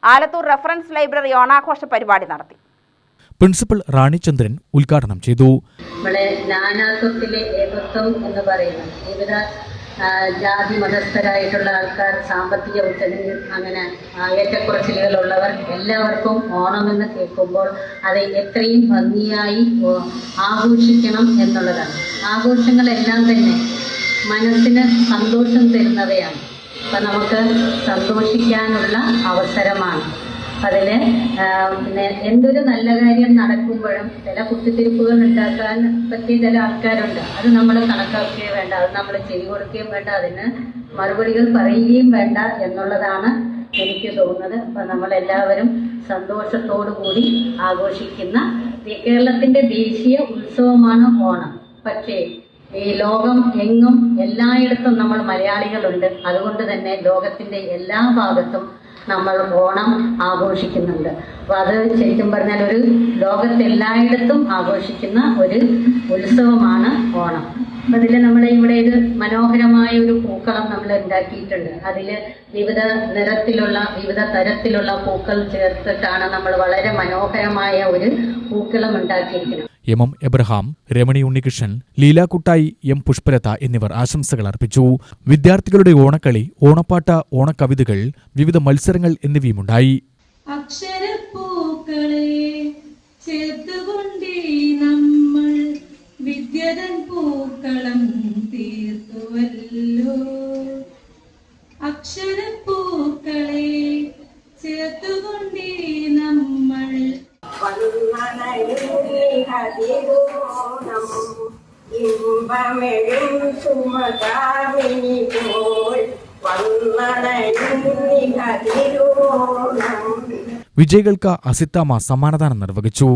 Alathur reference library ഓണാഘോഷ പരിപാടി നടത്തി. പ്രിൻസിപ്പൽ റാണി ചന്ദ്രൻ ഉദ്ഘാടനം ചെയ്തു. നമ്മളെ നാനാത്വത്തിലെ ഏകത്വം എന്ന് പറയുന്നത് വിവിധ ജാതി മതസ്ഥരായിട്ടുള്ള ആൾക്കാർ, സാമ്പത്തിക ഉച്ചത്തിൽ അങ്ങനെ ഏറ്റക്കുറച്ചിലുകളുള്ളവർ എല്ലാവർക്കും ഓണമെന്ന് കേൾക്കുമ്പോൾ അത് എത്രയും ഭംഗിയായി ആഘോഷിക്കണം എന്നുള്ളതാണ്. ആഘോഷങ്ങളെല്ലാം തന്നെ മനസ്സിന് സന്തോഷം തരുന്നവയാണ്. അപ്പം നമുക്ക് സന്തോഷിക്കാനുള്ള അവസരമാണ്. അതിൽ പിന്നെ എന്തൊരു നല്ല കാര്യം നടക്കുമ്പോഴും ചില കുത്തിത്തിരിപ്പുകൾ ഉണ്ടാക്കാൻ പറ്റിയ ചില ആൾക്കാരുണ്ട്. അത് നമ്മൾ കണക്കാക്കുകയും വേണ്ട, അത് നമ്മൾ ചെയ്തു കൊടുക്കുകയും വേണ്ട, അതിന് മറുപടികൾ പറയുകയും വേണ്ട എന്നുള്ളതാണ് എനിക്ക് തോന്നുന്നത്. അപ്പം നമ്മളെല്ലാവരും സന്തോഷത്തോടു കൂടി ആഘോഷിക്കുന്ന കേരളത്തിൻ്റെ ദേശീയ ഉത്സവമാണ് ഓണം. പക്ഷേ ഈ ലോകം എങ്ങും എല്ലായിടത്തും നമ്മൾ മലയാളികളുണ്ട്. അതുകൊണ്ട് തന്നെ ലോകത്തിൻ്റെ എല്ലാ ഭാഗത്തും നമ്മൾ ഓണം ആഘോഷിക്കുന്നുണ്ട്. അപ്പോൾ അത് ശരിക്കും പറഞ്ഞാൽ ഒരു ലോകത്തെല്ലായിടത്തും ആഘോഷിക്കുന്ന ഒരു ഉത്സവമാണ് ഓണം. അപ്പം അതിൽ നമ്മുടെ ഇവിടെ ഒരു മനോഹരമായ ഒരു പൂക്കളം നമ്മൾ ഉണ്ടാക്കിയിട്ടുണ്ട്. അതിൽ വിവിധ നിറത്തിലുള്ള വിവിധ തരത്തിലുള്ള പൂക്കൾ ചേർത്തിട്ടാണ് നമ്മൾ വളരെ മനോഹരമായ ഒരു പൂക്കളം ഉണ്ടാക്കിയിരിക്കുന്നത്. എം എബ്രഹാം, രമണി ഉണ്ണികൃഷ്ണൻ, ലീലാക്കുട്ടായി, എം പുഷ്പലത എന്നിവർ ആശംസകൾ അർപ്പിച്ചു. വിദ്യാർത്ഥികളുടെ ഓണക്കളി, ഓണപ്പാട്ട്, ഓണക്കവിതകൾ, വിവിധ മത്സരങ്ങൾ എന്നിവയുമുണ്ടായി. അക്ഷരപ്പൂക്കളെ ചേർത്തുകൊണ്ടേ നമ്മൾ വിദ്യതൻ പൂക്കളം തീർത്തുവല്ലോ. അക്ഷരപ്പൂക്കളെ ചേർത്തുകൊണ്ടേ നമ്മൾ ഇമ്പമെഴും സുമകാമിനി പോൽ വിജയികൾക്ക് അസിത്താമ സമ്മാനദാനം നിർവഹിച്ചു.